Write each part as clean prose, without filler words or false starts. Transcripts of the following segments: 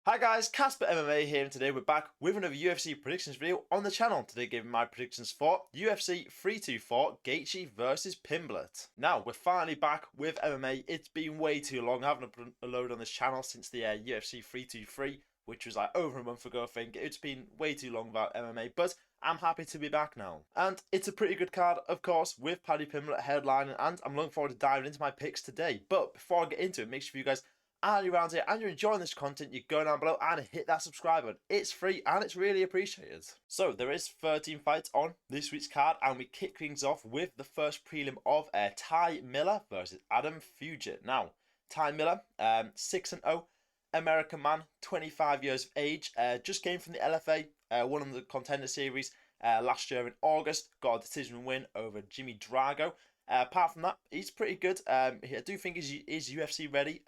Hi guys, Casper MMA here, and today we're back with another UFC predictions video on the channel. Today giving my predictions for UFC 324 Gaethje versus Pimblett. Now, we're finally back with MMA. It's been way too long. I haven't uploaded on this channel since the UFC 323, which was like over a month ago, I think. It's been way too long without MMA, but I'm happy to be back now. And it's a pretty good card, of course, with Paddy Pimblett headlining, and I'm looking forward to diving into my picks today. But before I get into it, make sure you guys are you around here and you're enjoying this content, you go down below and hit that subscribe button. It's free and it's really appreciated. So there is 13 fights on this week's card, and we kick things off with the first prelim of Ty Miller versus Adam Fugitt. Now, Ty Miller, 6-0, American man, 25 years of age, just came from the LFA, won the Contender Series last year in August, got a decision win over Jimmy Drago. Apart from that, he's pretty good. I do think he's UFC ready.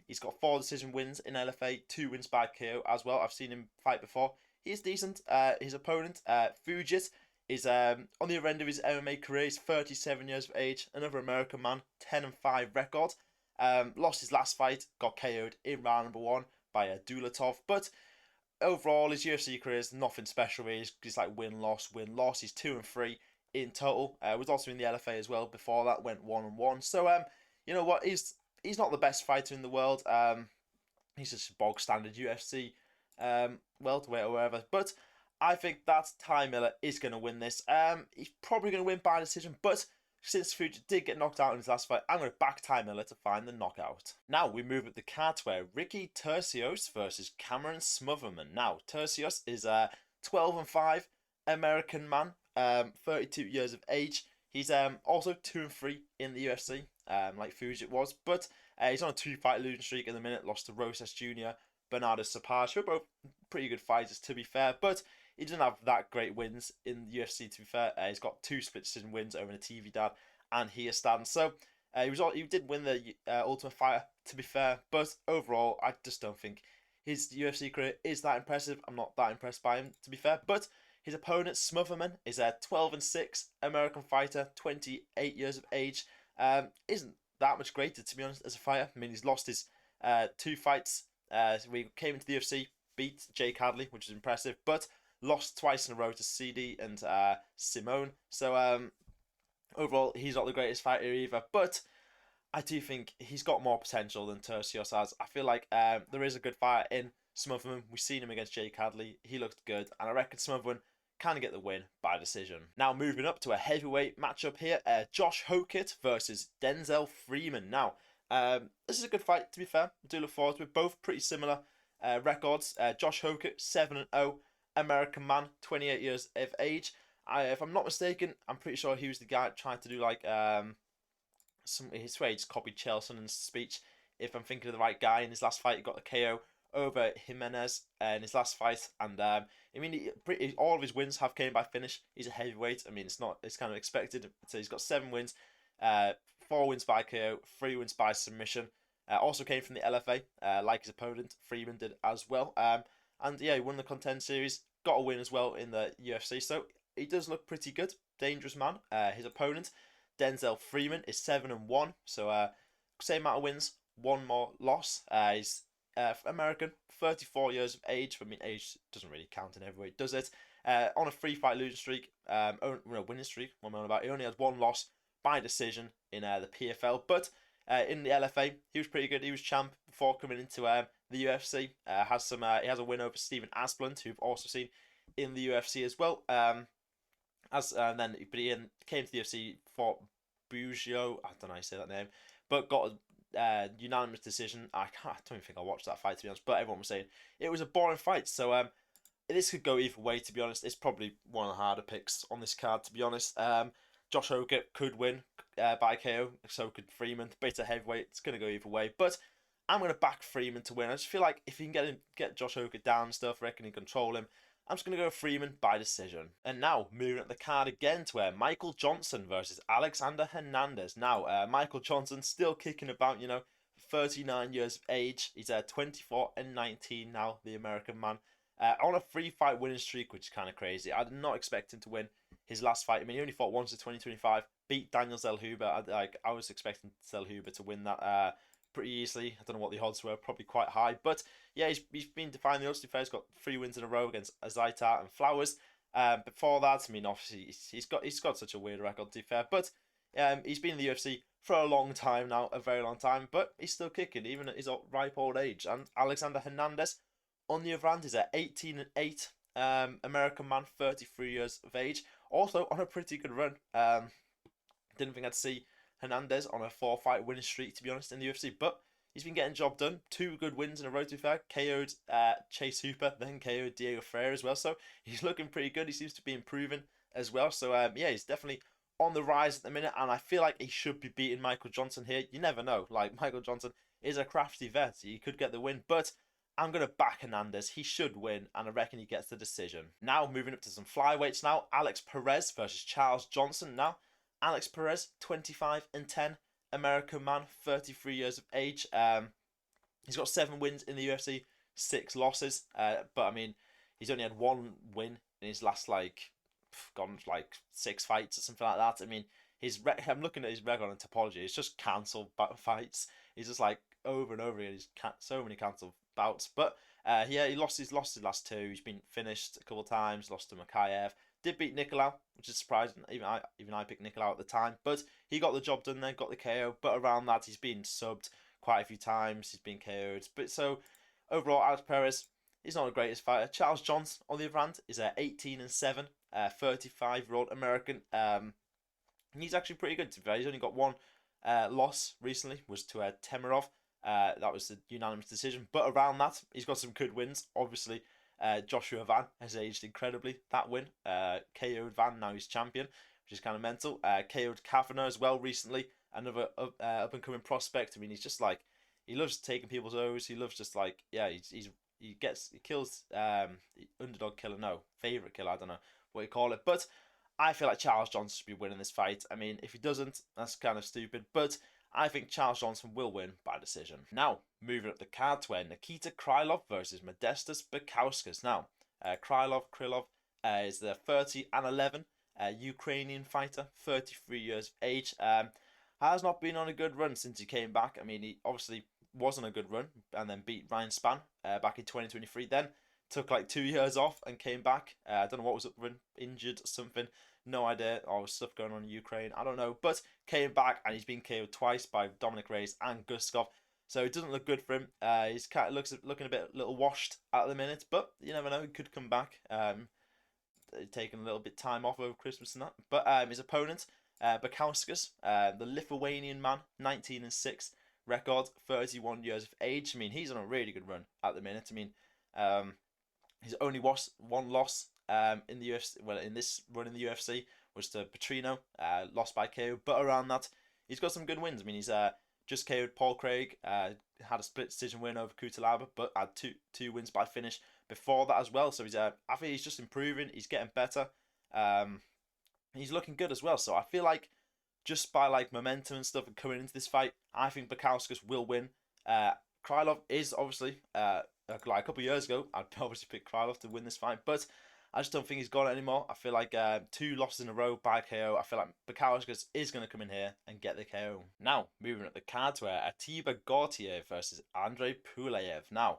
He's got 4 decision wins in LFA, 2 wins by KO as well. I've seen him fight before. He's decent. His opponent, Fugitt, is on the other end of his MMA career. He's 37 years of age. Another American man, 10-5 record. Lost his last fight, got KO'd in round number 1 by Dulatov. But overall, his UFC career is nothing special. He's like win-loss, win-loss. He's 2-3 in total. Was also in the LFA as well. Before that, went 1-1. So, you know what? He's not the best fighter in the world. He's just a bog standard UFC welterweight or whatever. But I think that Ty Miller is going to win this. He's probably going to win by decision, but since Fugitt did get knocked out in his last fight, I'm going to back Ty Miller to find the knockout. Now we move up the card where Ricky Turcios versus Cameron Smotherman. Now Turcios is a 12-5 American man, 32 years of age. He's also 2-3 in the UFC, like Fugitt was, but he's on a 2-fight losing streak in the minute. Lost to Rosas Jr., Bernardo Sapage, who are both pretty good fighters to be fair, but he doesn't have that great wins in the UFC to be fair. He's got 2 split decision wins over Natividad and Hierstan. So he did win the Ultimate Fighter to be fair, but overall I just don't think his UFC career is that impressive. I'm not that impressed by him to be fair, but his opponent, Smotherman, is a 12-6 American fighter, 28 years of age. Isn't that much greater, to be honest, as a fighter. I mean, he's lost his 2 fights. We came into the UFC, beat Jake Hadley, which is impressive, but lost twice in a row to CD and Simone. So overall, he's not the greatest fighter either, but I do think he's got more potential than Turcios has. I feel like there is a good fighter in Smotherman. We've seen him against Jake Hadley. He looked good, and I reckon Smotherman can get the win by decision. Now moving up to a heavyweight matchup here, Josh Hokit versus Denzel Freeman. Now, this is a good fight to be fair. I do look forward to it. Both pretty similar records. Josh Hokit, 7-0, American man, 28 years of age. If I'm not mistaken, I'm pretty sure he was the guy that tried to do like his way, he just copied Chelsen's speech. If I'm thinking of the right guy, in his last fight, he got the KO over Hernandez in his last fight, and I mean, all of his wins have came by finish. He's a heavyweight. I mean, it's kind of expected. So he's got 7 wins, 4 wins by KO, 3 wins by submission. Also came from the LFA, like his opponent Freeman did as well. And yeah, he won the Contender Series, got a win as well in the UFC. So he does look pretty good, dangerous man. His opponent Denzel Freeman is 7-1, so same amount of wins, 1 more loss. He's American, 34 years of age. I mean, age doesn't really count in heavyweight, does it? On a 3-fight losing streak, winning streak. What am I on about? He only has 1 loss by decision in the PFL, but in the LFA, he was pretty good. He was champ before coming into the UFC. He has a win over Stephen Asplund, who we've also seen in the UFC as well. Then he came to the UFC for Bukauskas. I don't know how you say that name, but got a unanimous decision. I don't even think I watched that fight, to be honest, but everyone was saying it was a boring fight. So this could go either way, to be honest. It's probably one of the harder picks on this card, to be honest. Josh Hokit could win by KO, so could Freeman. But it's a heavyweight. It's going to go either way. But I'm going to back Freeman to win. I just feel like if he can get Josh Hokit down and stuff, I reckon he can control him. I'm just going to go Freeman by decision. And now, moving up the card again to Michael Johnson versus Alexander Hernandez. Now, Michael Johnson still kicking about, 39 years of age. He's 24-19 now, the American man. On a 3-fight winning streak, which is kind of crazy. I did not expect him to win his last fight. I mean, he only fought once in 2025, beat Daniel Zellhuber. I was expecting Zellhuber to win that pretty easily. I don't know what the odds were, probably quite high. But yeah, he's been defying the odds. To be fair, he's got 3 wins in a row against Azaitar and Flowers. Before that, I mean, obviously he's got such a weird record. To be fair, but he's been in the UFC for a long time now, a very long time. But he's still kicking, even at his ripe old age. And Alexander Hernandez, on the other hand, is at 18-8. American man, 33 years of age, also on a pretty good run. Didn't think I'd see Hernandez on a 4-fight winning streak, to be honest, in the UFC, but he's been getting job done. 2 good wins in a row, to be fair. KO'd Chase Hooper, then KO'd Diego Ferreira as well, so he's looking pretty good. He seems to be improving as well, so yeah, he's definitely on the rise at the minute, and I feel like he should be beating Michael Johnson here. You never know, like, Michael Johnson is a crafty vet. He could get the win, but I'm going to back Hernandez. He should win, and I reckon he gets the decision. Now, moving up to some flyweights now. Alex Perez versus Charles Johnson. Now, Alex Perez, 25-10. American man, 33 years of age. He's got 7 wins in the UFC, 6 losses. But, I mean, he's only had 1 win in his last, gone 6 fights or something like that. I mean, I'm looking at his record on Topology. It's just cancelled fights. He's just, over and over again. He's so many cancelled bouts, but yeah, he lost his last 2. He's been finished a couple of times. Lost to Bukauskas. Did beat Nicolau, which is surprising. Even I picked Nicolau at the time, but he got the job done. Then got the KO. But around that, he's been subbed quite a few times. He's been KO'd. But so overall, Alex Perez, he's not the greatest fighter. Charles Johnson, on the other hand, is 18-7, 35-year-old American. He's actually pretty good. To be fair, he's only got 1 loss recently. Was to Temirov. That was the unanimous decision. But around that, he's got some good wins. Obviously, Joshua Van has aged incredibly. That win. KO'd Van, now he's champion, which is kind of mental. KO'd Kavanagh as well recently. Another up-and-coming prospect. I mean, he's just he loves taking people's O's. He loves just yeah, he kills underdog killer, no, favourite killer, I don't know what you call it. But I feel like Charles Johnson should be winning this fight. I mean, if he doesn't, that's kind of stupid. But I think Charles Johnson will win by decision. Now, moving up the card to Nikita Krylov versus Modestas Bukauskas. Now, Krylov is the 30-11 Ukrainian fighter, 33 years of age. Has not been on a good run since he came back. I mean, he obviously was on a good run and then beat Ryan Spann back in 2023. Then took 2 years off and came back. I don't know what was up with him, injured or something. No idea. Or stuff going on in Ukraine. I don't know. But came back and he's been KO'd twice by Dominic Reyes and Guskov. So it doesn't look good for him. He's kind of looking a little washed at the minute. But you never know. He could come back. Taking a little bit time off over Christmas and that. But his opponent, Bukauskas, the Lithuanian man, 19-6 record, 31 years of age. I mean, he's on a really good run at the minute. I mean, he's only 1 loss in the UFC. Well, in this run in the UFC was to Petrino, lost by KO. But around that, he's got some good wins. I mean, he's just KO'd Paul Craig, had a split decision win over Kutalaba, but had two wins by finish before that as well. So I think he's just improving. He's getting better. He's looking good as well. So I feel like just by momentum and stuff and coming into this fight, I think Bukauskas will win. Krylov is obviously a couple of years ago, I'd obviously pick Krylov to win this fight, but I just don't think he's got it anymore. I feel like 2 losses in a row by KO. I feel like Bukauskas is going to come in here and get the KO. Now, moving up the card to Atiba Gautier versus Andrei Pulyaev. Now,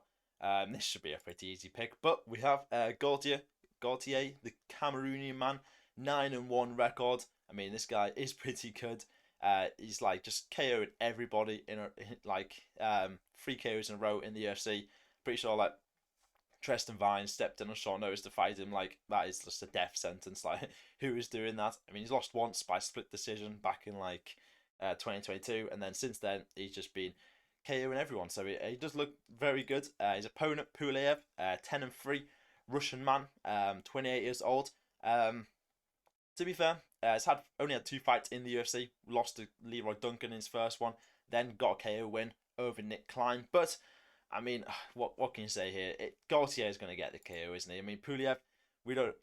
this should be a pretty easy pick, but we have Gautier, the Cameroonian man, 9-1 record. I mean, this guy is pretty good. He's just KO'd everybody in 3 KOs in a row in the UFC. Pretty sure Tristan Vine stepped in on short notice to fight him. That is just a death sentence. Who is doing that? I mean, he's lost once by split decision back in 2022, and then since then he's just been KOing everyone. So he does look very good. His opponent Pulyaev, 10-3, Russian man, 28 years old. To be fair, he's only had 2 fights in the UFC. Lost to Leroy Duncan in his first one, then got a KO win over Nick Klein. But I mean, what can you say here? Gautier is going to get the KO, isn't he? I mean, Pulyaev, we don't.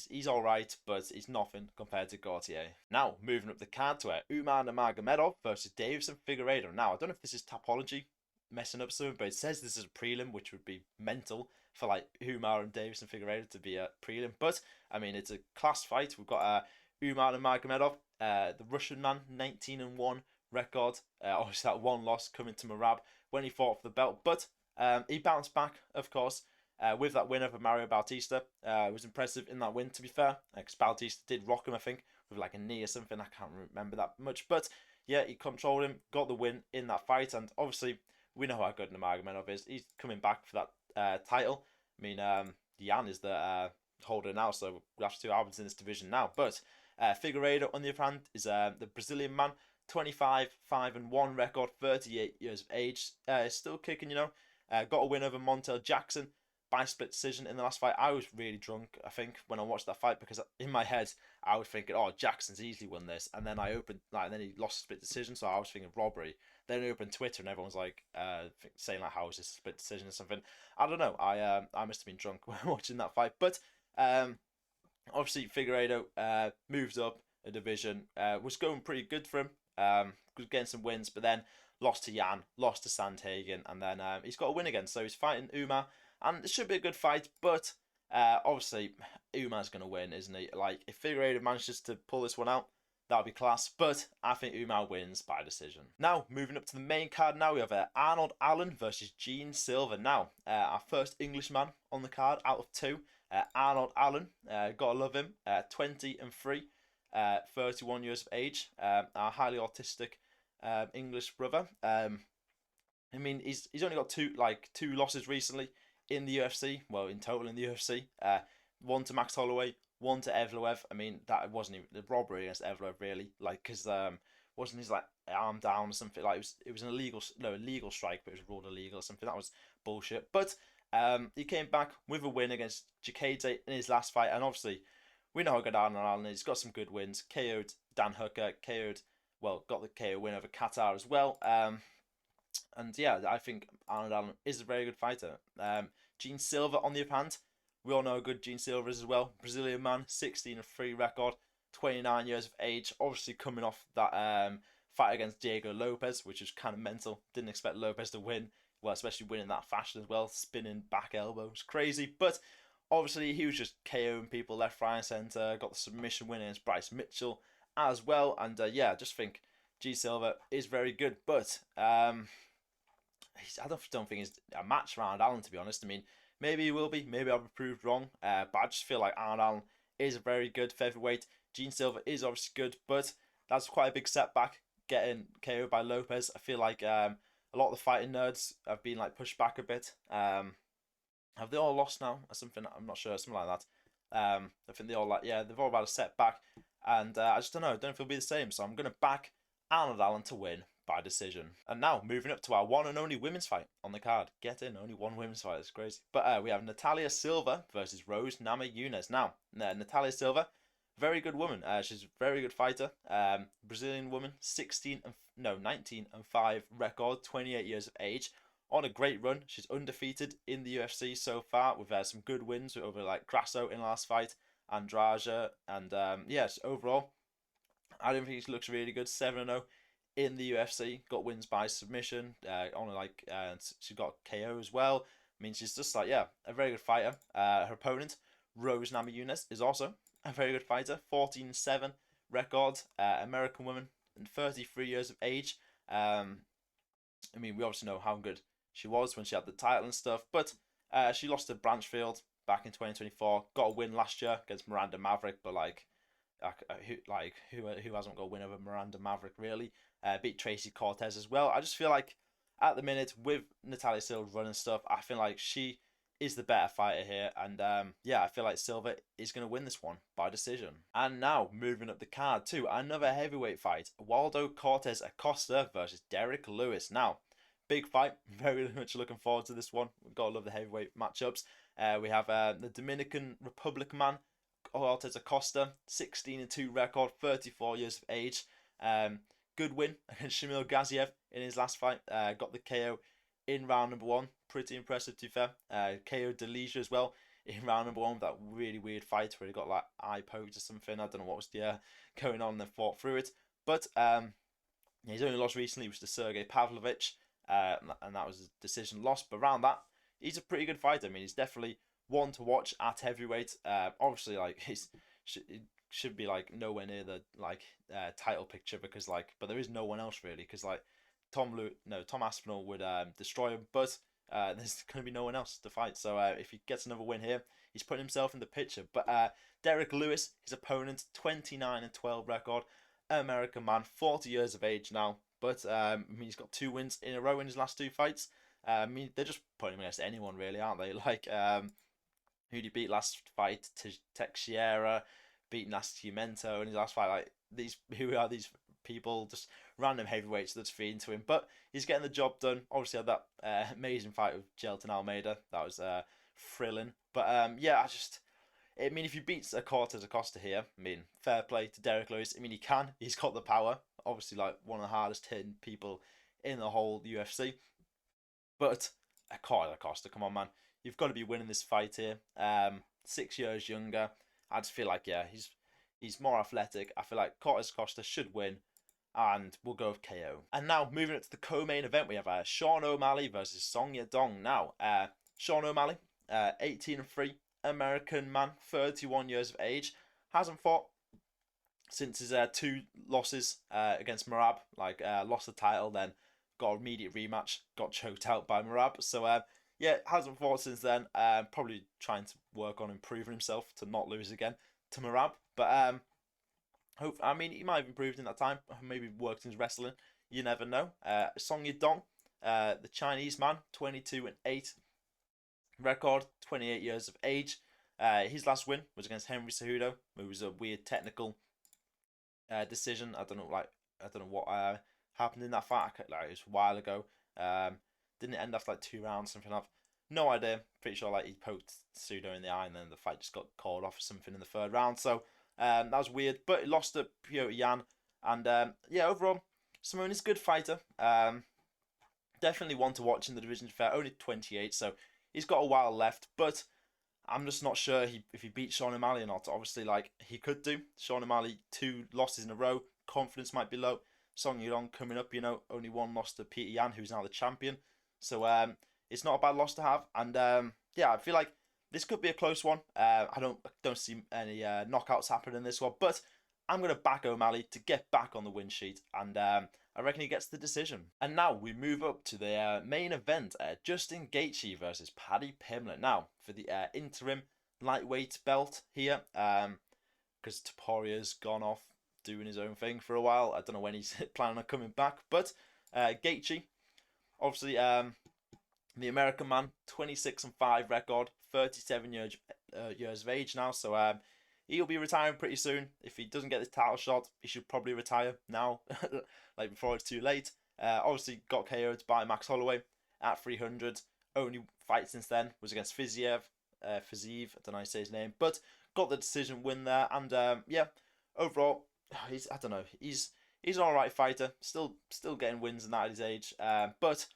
He's all right, but he's nothing compared to Gautier. Now, moving up the card to Umar Nurmagomedov versus Davison Figueiredo. Now, I don't know if this is Topology messing up something, but it says this is a prelim, which would be mental for Umar and Davison Figueiredo to be a prelim. But I mean, it's a class fight. We've got Umar Nurmagomedov, the Russian man, 19-1 record. Obviously, that one loss coming to Merab when he fought for the belt. But he bounced back, of course, with that win over Mario Bautista. It was impressive in that win, to be fair, because Bautista did rock him, I think, with like a knee or something. I can't remember that much. But yeah, he controlled him, got the win in that fight. And obviously, we know how good Nurmagomedov is. He's coming back for that title. I mean, Jan is the holder now, so we have two Albans in this division now. But Figueiredo, on the other hand, is the Brazilian man. 25-5-1 record, 38 years of age. Still kicking, you know. Got a win over Montel Jackson by split decision in the last fight. I was really drunk, I think, when I watched that fight, because in my head I was thinking, oh, Jackson's easily won this, and then I opened, and then he lost a split decision, so I was thinking robbery. Then I opened Twitter and everyone's like saying like, how is this a split decision or something. I don't know. I must have been drunk when watching that fight, but obviously Figueiredo moved up a division, was going pretty good for him. Was getting some wins, but then lost to Jan, lost to Sandhagen, and then he's got a win again. So he's fighting Umar, and it should be a good fight, but obviously Umar's going to win, isn't he? Like, if Figueiredo manages to pull this one out, that'll be class, but I think Umar wins by decision. Now, moving up to the main card now, we have Arnold Allen versus Jean Silva. Now, our first Englishman on the card out of two. Arnold Allen, gotta love him, 20-3. 31 years of age, our highly autistic English brother. I mean, he's only got two losses recently in the UFC. Well, in total in the UFC. One to Max Holloway, one to Evloev. I mean, that wasn't even the robbery against Evloev, really. Like, because wasn't his like arm down or something? Like, it was an illegal strike, but it was ruled illegal or something. That was bullshit. But he came back with a win against Gaethje in his last fight, and obviously, we know how good Arnold Allen is. He's got some good wins. KO'd Dan Hooker. Got the KO win over Qatar as well. And yeah, I think Arnold Allen is a very good fighter. Jean Silva, on the other hand, we all know how good Jean Silva is as well. Brazilian man, 16-3 record, 29 years of age. Obviously coming off that fight against Diego Lopez, which was kind of mental. Didn't expect Lopez to win. Well, especially winning that fashion as well. Spinning back elbows. Crazy. But obviously, he was just KOing people left, right, and centre. Got the submission win against Bryce Mitchell as well. And yeah, I just think G Silva is very good. But I don't think he's a match for Arnold Allen, to be honest. I mean, maybe he will be. Maybe I'll be proved wrong. But I just feel like Arnold Allen is a very good featherweight. Jean Silva is obviously good, but that's quite a big setback, getting KO'd by Lopez. I feel like a lot of the fighting nerds have been like pushed back a bit. Have they all lost now or something? I'm not sure, something like that. I think they all they've all had a setback, and I just don't know. I don't know if it'll be the same. So I'm gonna back Arnold Allen to win by decision. And now moving up to our one and only women's fight on the card. Get in, only one women's fight. It's crazy. But we have Natalia Silva versus Rose Namajunas. Now, Natalia Silva, very good woman. She's a very good fighter. Brazilian woman, 19-5 record, 28 years of age. On a great run. She's undefeated in the UFC so far, with some good wins over like Grasso in the last fight, Andrade, and yes, overall, I don't think she looks really good. 7-0 in the UFC. Got wins by submission. She got KO as well. I mean, she's just like, yeah, a very good fighter. Her opponent, Rose Namajunas, is also a very good fighter. 14-7 record. American woman, and 33 years of age. I mean, we obviously know how good she was when she had the title and stuff, but she lost to Branchfield back in 2024. Got a win last year against Miranda Maverick, but who hasn't got a win over Miranda Maverick really? Beat Tracy Cortez as well. I just feel like at the minute with Natalia Silva running stuff, I feel like she is the better fighter here, and I feel like Silva is going to win this one by decision. And now moving up the card to another heavyweight fight: Waldo Cortes-Acosta versus Derrick Lewis. Now, big fight. Very much looking forward to this one. We've got to love the heavyweight matchups. We have the Dominican Republic man, Cortes-Acosta, 16-2 record, 34 years of age. Good win against Shamil Gaziev in his last fight. Got the KO in round number 1. Pretty impressive, to be fair. KO Delija as well in round number 1 with that really weird fight where he got like eye poked or something. I don't know what was going on, and then fought through it. But his only loss recently was to Sergey Pavlovich, and that was a decision loss. But around that, he's a pretty good fighter. I mean, he's definitely one to watch at heavyweight. Obviously, like, he's should be like nowhere near the like title picture, because like, but there is no one else really, because like Tom Aspinall would destroy him, but there's going to be no one else to fight. So if he gets another win here, he's putting himself in the picture. But Derrick Lewis, his opponent, 29-12 record, American man, 40 years of age now, but I mean, he's got 2 wins in a row in his last 2 fights. I mean, they're just putting him against anyone really, aren't they? Like who did he beat last fight? Teixeira, beat Nascimento in his last fight. Like who are these people? Just random heavyweights that's feeding to him. But he's getting the job done. Obviously had that amazing fight with Gelton Almeida. That was thrilling. But yeah, I mean, if he beats a Cortes-Acosta here, I mean, fair play to Derrick Lewis. I mean, he can. He's got the power. Obviously, like one of the hardest hitting people in the whole UFC. But a Cortes-Acosta, come on, man. You've got to be winning this fight here. 6 years younger. I just feel like, yeah, he's more athletic. I feel like Cortes-Acosta should win, and we'll go with KO. And now, moving up to the co-main event, we have Sean O'Malley versus Song Yadong. Now, Sean O'Malley, 18-3, American man, 31 years of age, hasn't fought since his 2 losses against Merab. Like, lost the title, then got an immediate rematch, got choked out by Merab. So, yeah, hasn't fought since then. Probably trying to work on improving himself to not lose again to Merab. But I mean, he might have improved in that time. Maybe worked in his wrestling. You never know. Song Yadong, the Chinese man, 22-8 record, 28 years of age. His last win was against Henry Cejudo. It was a weird technical decision. I don't know what happened in that fight. Like, it was a while ago. Didn't end after like 2 rounds, something like that. No idea. Pretty sure like he poked Cejudo in the eye, and then the fight just got called off or something in the 3rd round. So that was weird. But he lost to Petr Yan, and yeah, overall, Simone is a good fighter. Definitely one to watch in the division. Fair, only 28, so he's got a while left. But I'm just not sure if he beats Sean O'Malley or not. Obviously, like, he could do. Sean O'Malley, 2 losses in a row. Confidence might be low. Song Yadong coming up, you know, only 1 loss to Petr Yan, who's now the champion. So it's not a bad loss to have. And yeah, I feel like this could be a close one. I don't see any knockouts happening in this one, but I'm going to back O'Malley to get back on the win sheet, and I reckon he gets the decision. And now we move up to the main event, Justin Gaethje versus Paddy Pimblett. Now, for the interim lightweight belt here, because Toporia's gone off doing his own thing for a while. I don't know when he's planning on coming back, but Gaethje, obviously, the American man, 26-5 record, 37 years of age now, so he'll be retiring pretty soon. If he doesn't get this title shot, he should probably retire now, like before it's too late. Obviously got KO'd by Max Holloway at 300. Only fight since then was against Fiziev, I don't know how to say his name, but got the decision win there. And yeah, overall, he's an alright fighter, still getting wins in that at his age, but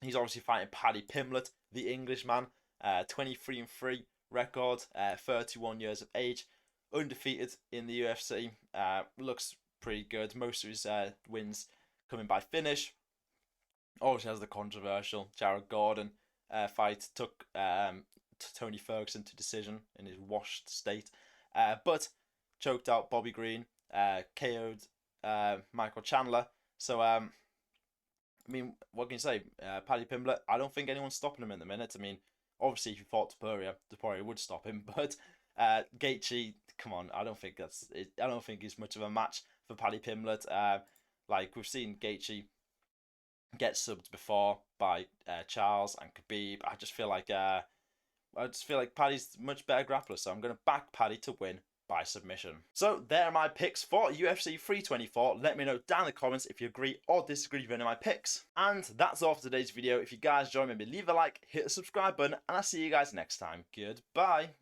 he's obviously fighting Paddy Pimblett, the Englishman, 23-3 record, 31 years of age, undefeated in the UFC. Looks pretty good. Most of his wins coming by finish. Obviously has the controversial Jared Gordon fight, took Tony Ferguson to decision in his washed state, but choked out Bobby Green, KO'd Michael Chandler. So I mean, what can you say? Paddy Pimblett, I don't think anyone's stopping him in the minute. I mean, obviously, if he fought Topuria would stop him. But Gaethje, come on, I don't think he's much of a match for Paddy Pimblett. Like, we've seen Gaethje get subbed before by Charles and Khabib. I just feel like Paddy's a much better grappler. So I'm going to back Paddy to win by submission. So there are my picks for UFC 324. Let me know down in the comments if you agree or disagree with any of my picks. And that's all for today's video. If you guys enjoyed, maybe leave a like, hit the subscribe button, and I'll see you guys next time. Goodbye.